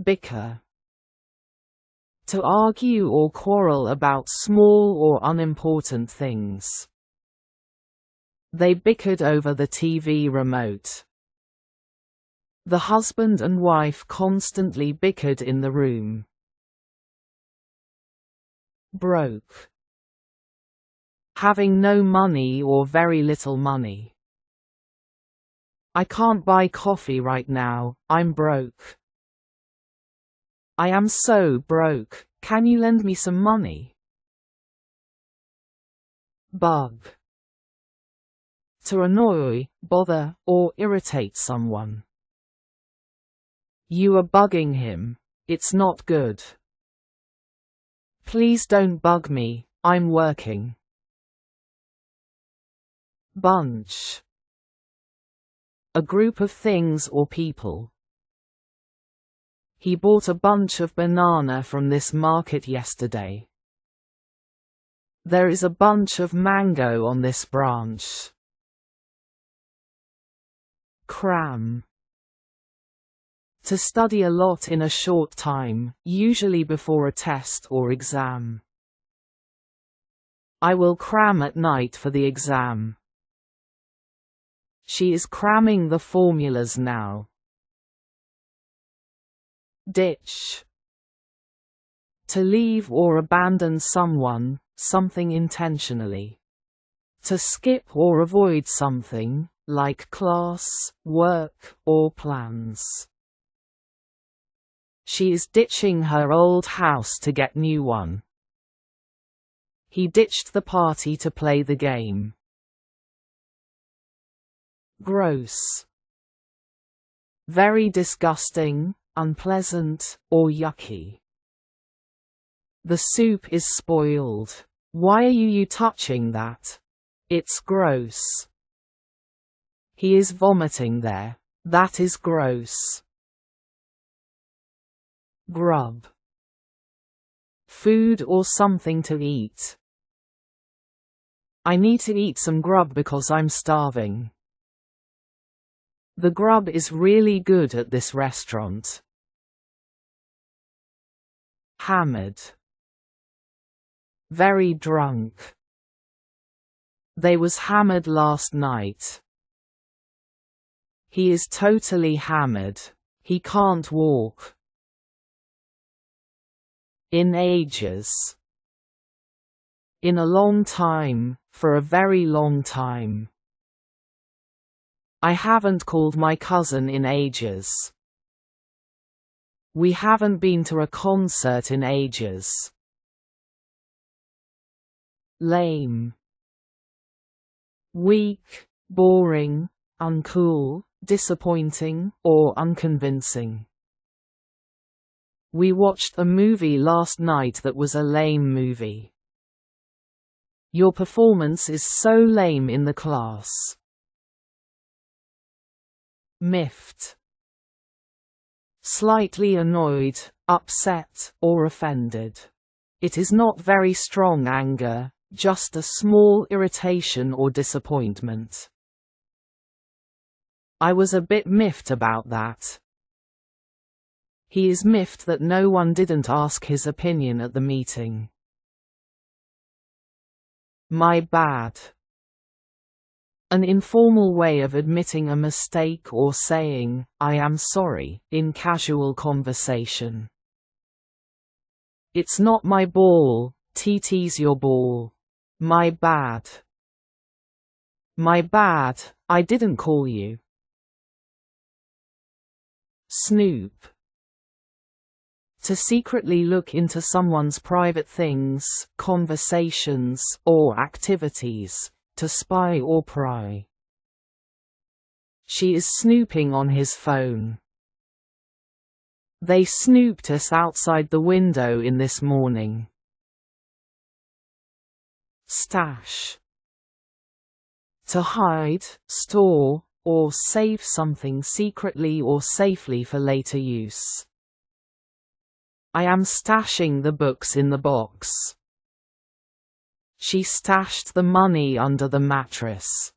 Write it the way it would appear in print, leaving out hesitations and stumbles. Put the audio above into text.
Bicker. To argue or quarrel about small or unimportant things. They bickered over the TV remote. The husband and wife constantly bickered in the room. Broke. Having no money or very little money. I can't buy coffee right now, I'm broke. I am so broke, can you lend me some money? Bug. To annoy, bother, or irritate someone. You are bugging him. It's not good. Please don't bug me, I'm working. Bunch. A group of things or people. He bought a bunch of banana from this market yesterday. There is a bunch of mango on this branch. Cram. To study a lot in a short time, usually before a test or exam. I will cram at night for the exam. She is cramming the formulas now. Ditch. To leave or abandon someone, something intentionally. To skip or avoid something, like class, work, or plans. She is ditching her old house to get new one. He ditched the party to play the game. Gross. Very disgusting, unpleasant, or yucky. The soup is spoiled. Why are you touching that? It's gross. He is vomiting there. That is gross. Grub. Food or something to eat. I need to eat some grub because I'm starving. The grub is really good at this restaurant. Hammered. Very drunk. They was hammered last night. He is totally hammered. He can't walk. In ages. In a long time, for a very long time. I haven't called my cousin in ages. We haven't been to a concert in ages. Lame. Weak, boring, uncool, disappointing, or unconvincing. We watched a movie last night that was a lame movie. Your performance is so lame in the class. Miffed. Slightly annoyed, upset, or offended. It is not very strong anger, just a small irritation or disappointment. I was a bit miffed about that. He is miffed that no one didn't ask his opinion at the meeting. My bad. An informal way of admitting a mistake or saying, I am sorry, in casual conversation. It's not my ball, TT's your ball. My bad. My bad, I didn't call you. Snoop. To secretly look into someone's private things, conversations, or activities. To spy or pry. She is snooping on his phone. They snooped us outside the window in this morning. Stash. To hide, store, or save something secretly or safely for later use. I am stashing the books in the box. She stashed the money under the mattress.